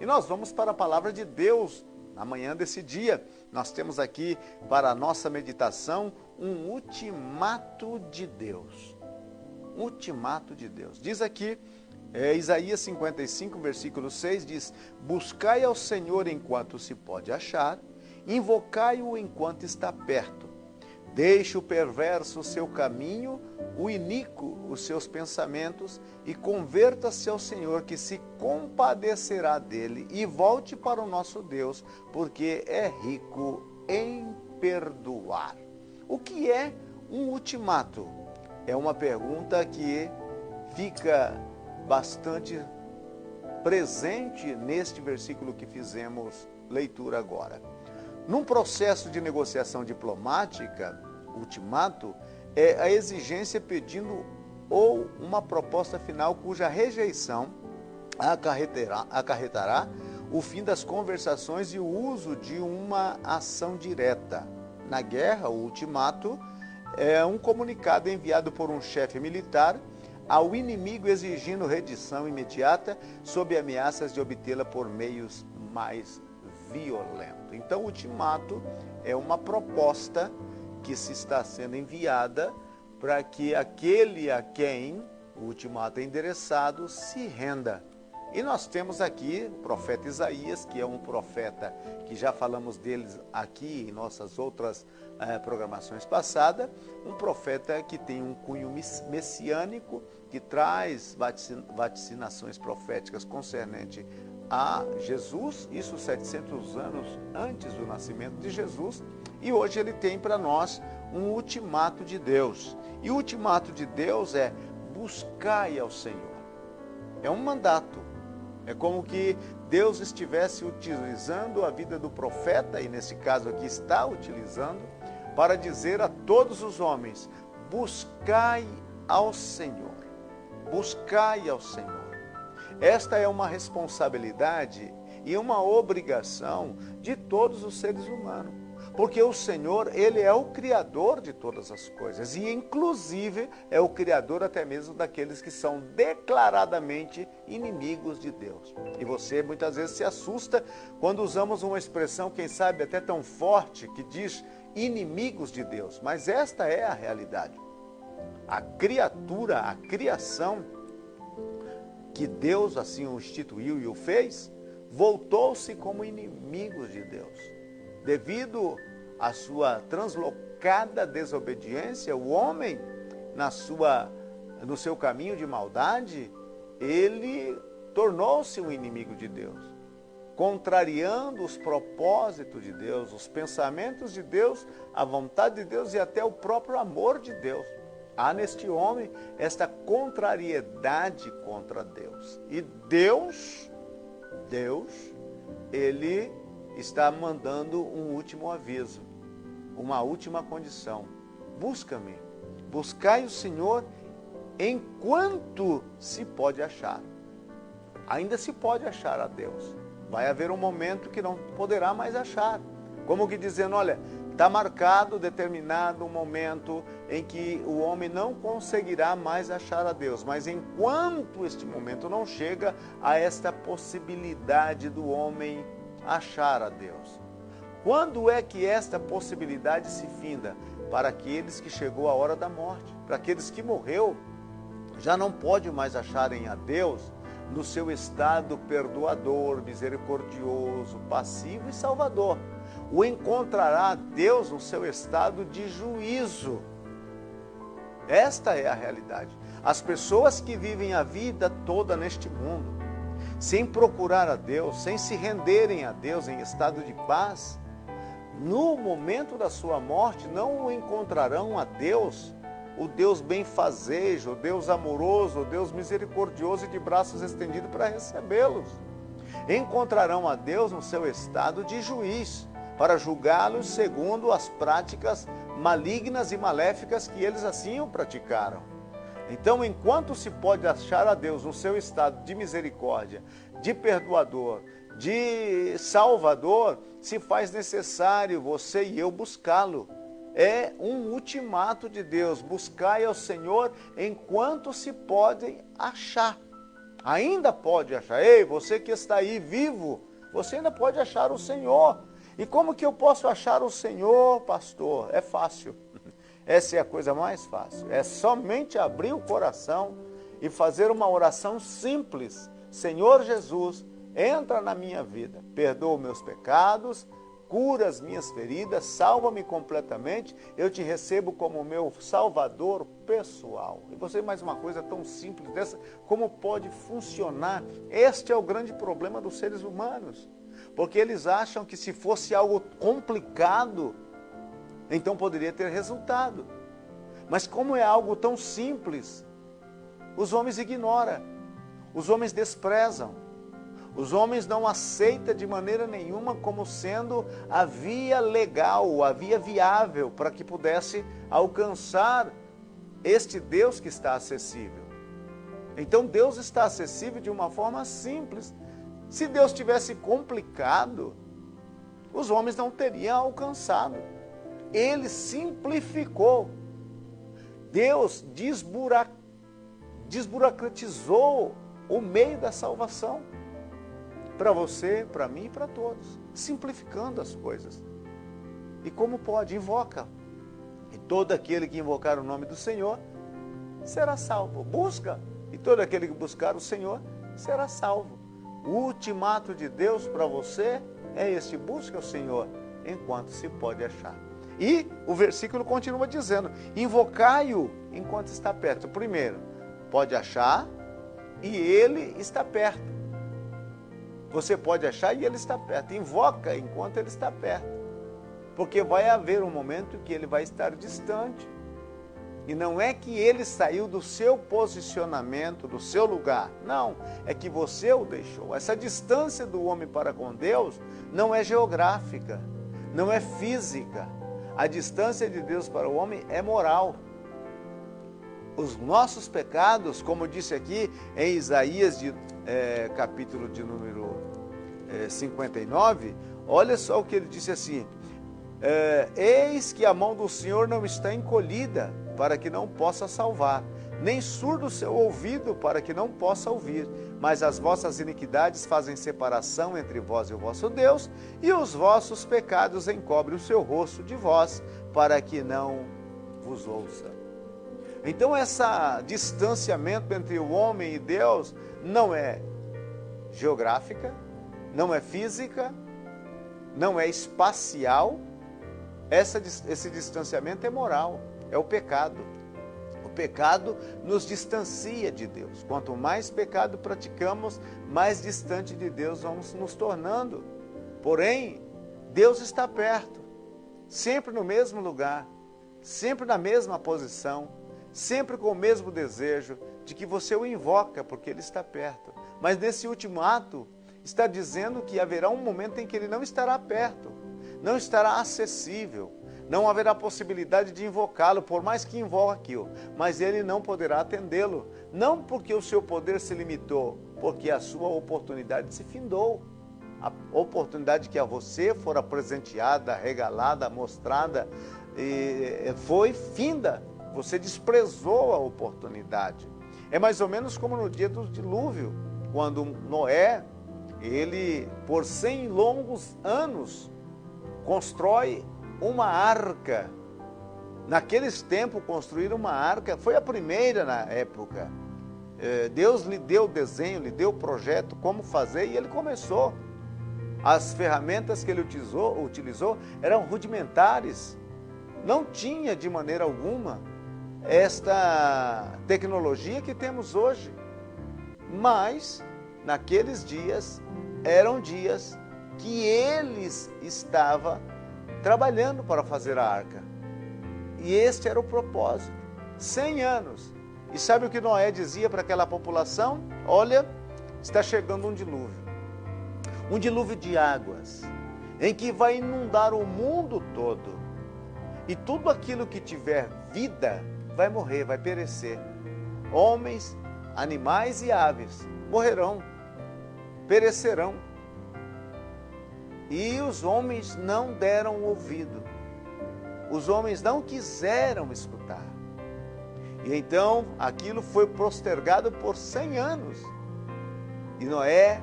nós vamos para a palavra de Deus. Na manhã desse dia, nós temos aqui para a nossa meditação um ultimato de Deus. Ultimato de Deus. Diz aqui, Isaías 55, versículo 6, diz: buscai ao Senhor enquanto se pode achar, invocai-o enquanto está perto. Deixe o perverso o seu caminho, o iníquo os seus pensamentos, e converta-se ao Senhor, que se compadecerá dele, e volte para o nosso Deus, porque é rico em perdoar. O que é um ultimato? É uma pergunta que fica bastante presente neste versículo que fizemos leitura agora. Num processo de negociação diplomática, ultimato é a exigência pedindo ou uma proposta final cuja rejeição acarretará o fim das conversações e o uso de uma ação direta. Na guerra, o ultimato é um comunicado enviado por um chefe militar ao inimigo exigindo rendição imediata sob ameaças de obtê-la por meios mais violentos. Então, o ultimato é uma proposta que se está sendo enviada para que aquele a quem o ultimato é endereçado se renda. E nós temos aqui o profeta Isaías, que é um profeta que já falamos dele aqui em nossas outras programações passadas, um profeta que tem um cunho messiânico, que traz vaticinações proféticas concernente a Jesus, isso 700 anos antes do nascimento de Jesus, e hoje ele tem para nós um ultimato de Deus. E o ultimato de Deus é: buscai ao Senhor. É um mandato. É como que Deus estivesse utilizando a vida do profeta, e nesse caso aqui está utilizando, para dizer a todos os homens: buscai ao Senhor. Buscai ao Senhor. Esta é uma responsabilidade e uma obrigação de todos os seres humanos. Porque o Senhor, Ele é o Criador de todas as coisas. E, inclusive, é o Criador até mesmo daqueles que são declaradamente inimigos de Deus. E você, muitas vezes, se assusta quando usamos uma expressão, quem sabe, até tão forte, que diz inimigos de Deus. Mas esta é a realidade. A criatura, a criação, que Deus assim o instituiu e o fez, voltou-se como inimigos de Deus. Devido à sua translocada desobediência, o homem, no seu caminho de maldade, ele tornou-se um inimigo de Deus, contrariando os propósitos de Deus, os pensamentos de Deus, a vontade de Deus e até o próprio amor de Deus. Há neste homem esta contrariedade contra Deus. E Deus, Ele está mandando um último aviso, uma última condição. Busca-me, buscai o Senhor enquanto se pode achar. Ainda se pode achar a Deus. Vai haver um momento que não poderá mais achar. Como que dizendo, olha, está marcado determinado momento em que o homem não conseguirá mais achar a Deus. Mas enquanto este momento não chega, a esta possibilidade do homem achar a Deus. Quando é que esta possibilidade se finda? Para aqueles que chegou a hora da morte. Para aqueles que morreu, já não pode mais acharem a Deus no seu estado perdoador, misericordioso, passivo e salvador. O encontrará Deus no seu estado de juízo. Esta é a realidade. As pessoas que vivem a vida toda neste mundo, sem procurar a Deus, sem se renderem a Deus em estado de paz, no momento da sua morte não encontrarão a Deus, o Deus benfazejo, o Deus amoroso, o Deus misericordioso e de braços estendidos para recebê-los. Encontrarão a Deus no seu estado de juiz, para julgá-los segundo as práticas malignas e maléficas que eles assim o praticaram. Então, enquanto se pode achar a Deus no seu estado de misericórdia, de perdoador, de salvador, se faz necessário você e eu buscá-lo. É um ultimato de Deus: buscai ao Senhor enquanto se pode achar. Ainda pode achar. Ei, você que está aí vivo, você ainda pode achar o Senhor. E como que eu posso achar o Senhor, pastor? É fácil. Essa é a coisa mais fácil. É somente abrir o coração e fazer uma oração simples. Senhor Jesus, entra na minha vida, perdoa meus pecados, cura as minhas feridas, salva-me completamente, eu te recebo como meu salvador pessoal. E você, mais uma coisa tão simples dessa, como pode funcionar? Este é o grande problema dos seres humanos, porque eles acham que se fosse algo complicado, então poderia ter resultado. Mas como é algo tão simples, os homens ignoram, os homens desprezam. Os homens não aceitam de maneira nenhuma como sendo a via legal, a via viável para que pudesse alcançar este Deus que está acessível. Então Deus está acessível de uma forma simples. Se Deus tivesse complicado, os homens não teriam alcançado. Ele simplificou. Deus desburocratizou o meio da salvação. Para você, para mim e para todos, simplificando as coisas. E como pode? Invoca. E todo aquele que invocar o nome do Senhor será salvo. Busca, e todo aquele que buscar o Senhor será salvo. O ultimato de Deus para você é este: busca o Senhor enquanto se pode achar. E o versículo continua dizendo: invocai-o enquanto está perto. Primeiro, pode achar e ele está perto. Você pode achar e ele está perto. Invoca enquanto ele está perto. Porque vai haver um momento que ele vai estar distante. E não é que ele saiu do seu posicionamento, do seu lugar. Não, é que você o deixou. Essa distância do homem para com Deus não é geográfica, não é física. A distância de Deus para o homem é moral. Os nossos pecados, como disse aqui em Isaías, capítulo de número 59, olha só o que ele disse assim: eis que a mão do Senhor não está encolhida para que não possa salvar, nem surdo o seu ouvido para que não possa ouvir, mas as vossas iniquidades fazem separação entre vós e o vosso Deus, e os vossos pecados encobrem o seu rosto de vós, para que não vos ouça. Então esse distanciamento entre o homem e Deus não é geográfica, não é física, não é espacial. Esse distanciamento é moral, é o pecado. O pecado nos distancia de Deus. Quanto mais pecado praticamos, mais distante de Deus vamos nos tornando. Porém, Deus está perto, sempre no mesmo lugar, sempre na mesma posição, sempre com o mesmo desejo de que você o invoca, porque Ele está perto. Mas nesse último ato, está dizendo que haverá um momento em que Ele não estará perto, não estará acessível, não haverá possibilidade de invocá-lo, por mais que invoque-o, mas Ele não poderá atendê-lo, não porque o seu poder se limitou, porque a sua oportunidade se findou. A oportunidade que a você fora presenteada, regalada, mostrada, foi finda. Você desprezou a oportunidade. É mais ou menos como no dia do dilúvio, quando Noé, ele por 100 longos anos, constrói uma arca. Naqueles tempos, construir uma arca foi a primeira na época. Deus lhe deu o desenho, lhe deu o projeto, como fazer, e ele começou. As ferramentas que ele utilizou eram rudimentares. Não tinha de maneira alguma esta tecnologia que temos hoje. Mas, naqueles dias, eram dias que eles estavam trabalhando para fazer a arca. E este era o propósito. 100 anos. E sabe o que Noé dizia para aquela população? Olha, está chegando um dilúvio. Um dilúvio de águas, em que vai inundar o mundo todo. E tudo aquilo que tiver vida vai morrer, vai perecer. Homens, animais e aves morrerão, perecerão. E os homens não deram ouvido. Os homens não quiseram escutar. E então aquilo foi postergado por 100 anos. E Noé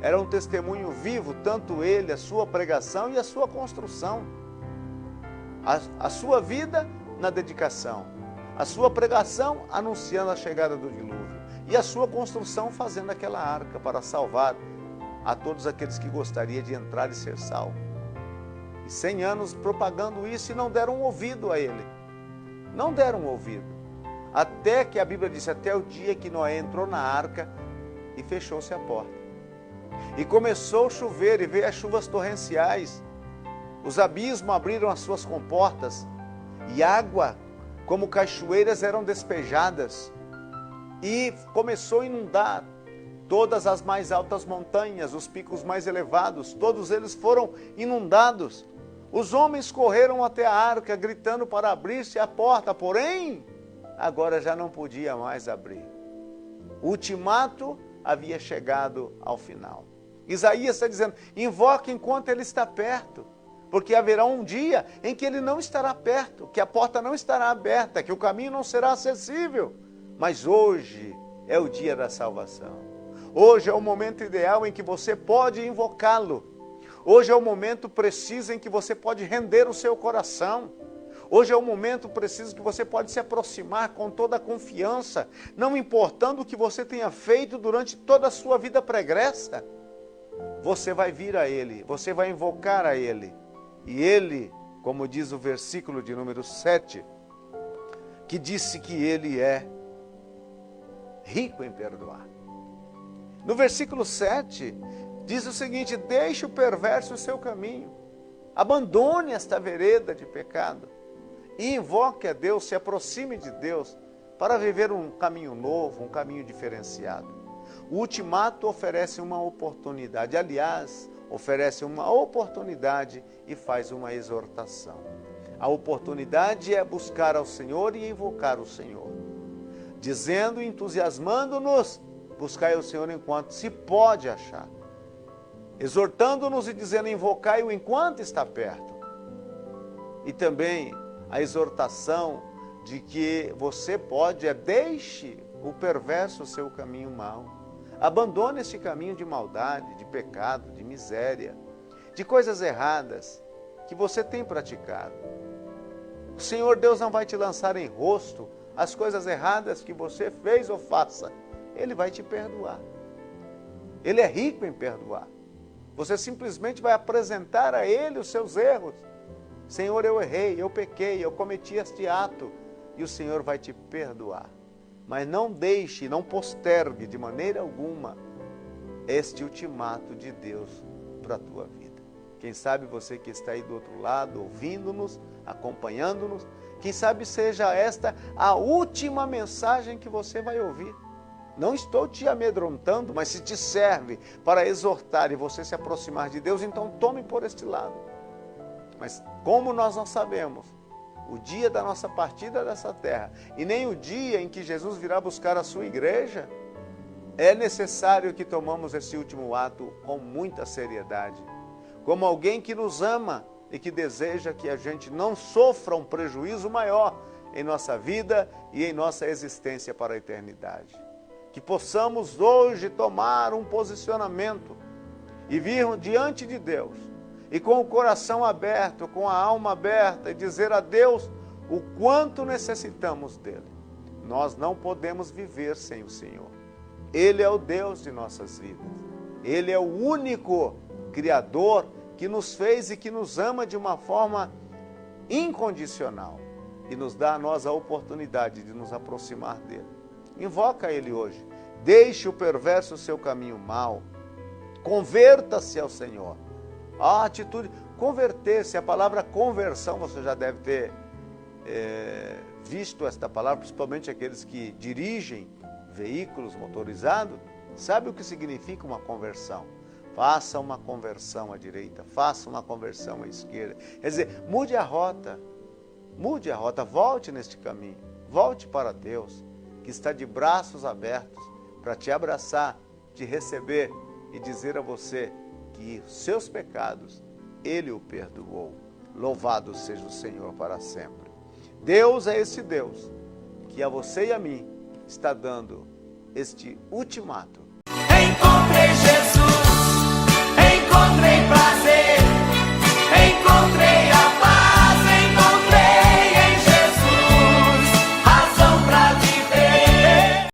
era um testemunho vivo, tanto ele, a sua pregação e a sua construção. A sua vida na dedicação, a sua pregação anunciando a chegada do dilúvio e a sua construção fazendo aquela arca para salvar a todos aqueles que gostariam de entrar e ser salvos. E 100 anos propagando isso e não deram ouvido a ele. Não deram ouvido. Até que a Bíblia disse, até o dia que Noé entrou na arca e fechou-se a porta. E começou a chover e veio as chuvas torrenciais. Os abismos abriram as suas comportas e água, como cachoeiras, eram despejadas. E começou a inundar todas as mais altas montanhas, os picos mais elevados, todos eles foram inundados. Os homens correram até a arca, gritando para abrir-se a porta, porém, agora já não podia mais abrir. O ultimato havia chegado ao final. Isaías está dizendo, invoque enquanto ele está perto, porque haverá um dia em que ele não estará perto, que a porta não estará aberta, que o caminho não será acessível. Mas hoje é o dia da salvação. Hoje é o momento ideal em que você pode invocá-lo. Hoje é o momento preciso em que você pode render o seu coração. Hoje é o momento preciso que você pode se aproximar com toda a confiança, não importando o que você tenha feito durante toda a sua vida pregressa. Você vai vir a Ele, você vai invocar a Ele. E Ele, como diz o versículo de número 7, que disse que Ele é rico em perdoar. No versículo 7, diz o seguinte, deixe o perverso o seu caminho, abandone esta vereda de pecado e invoque a Deus, se aproxime de Deus para viver um caminho novo, um caminho diferenciado. O ultimato oferece uma oportunidade, aliás, oferece uma oportunidade e faz uma exortação. A oportunidade é buscar ao Senhor e invocar o Senhor, dizendo, entusiasmando-nos, buscai o Senhor enquanto se pode achar, exortando-nos e dizendo, invocai-o enquanto está perto. E também a exortação de que você pode, deixe o perverso o seu caminho mau. Abandone esse caminho de maldade, de pecado, de miséria, de coisas erradas que você tem praticado. O Senhor Deus não vai te lançar em rosto as coisas erradas que você fez ou faça. Ele vai te perdoar. Ele é rico em perdoar. Você simplesmente vai apresentar a Ele os seus erros. Senhor, eu errei, eu pequei, eu cometi este ato. E o Senhor vai te perdoar. Mas não deixe, não postergue de maneira alguma este ultimato de Deus para a tua vida. Quem sabe você que está aí do outro lado, ouvindo-nos, acompanhando-nos, quem sabe seja esta a última mensagem que você vai ouvir. Não estou te amedrontando, mas se te serve para exortar e você se aproximar de Deus, então tome por este lado. Mas como nós não sabemos o dia da nossa partida dessa terra, e nem o dia em que Jesus virá buscar a sua igreja, é necessário que tomamos esse último ato com muita seriedade, como alguém que nos ama e que deseja que a gente não sofra um prejuízo maior em nossa vida e em nossa existência para a eternidade. Que possamos hoje tomar um posicionamento e vir diante de Deus, e com o coração aberto, com a alma aberta, e dizer a Deus o quanto necessitamos dEle. Nós não podemos viver sem o Senhor. Ele é o Deus de nossas vidas. Ele é o único Criador que nos fez e que nos ama de uma forma incondicional. E nos dá a nós a oportunidade de nos aproximar dEle. Invoca Ele hoje. Deixe o perverso o seu caminho mau. Converta-se ao Senhor. A atitude, converter-se, a palavra conversão, você já deve ter visto esta palavra, principalmente aqueles que dirigem veículos motorizados, sabe o que significa uma conversão? Faça uma conversão à direita, faça uma conversão à esquerda. Quer dizer, mude a rota, volte neste caminho, volte para Deus, que está de braços abertos para te abraçar, te receber e dizer a você que os seus pecados, Ele o perdoou. Louvado seja o Senhor para sempre. Deus é esse Deus que a você e a mim está dando este ultimato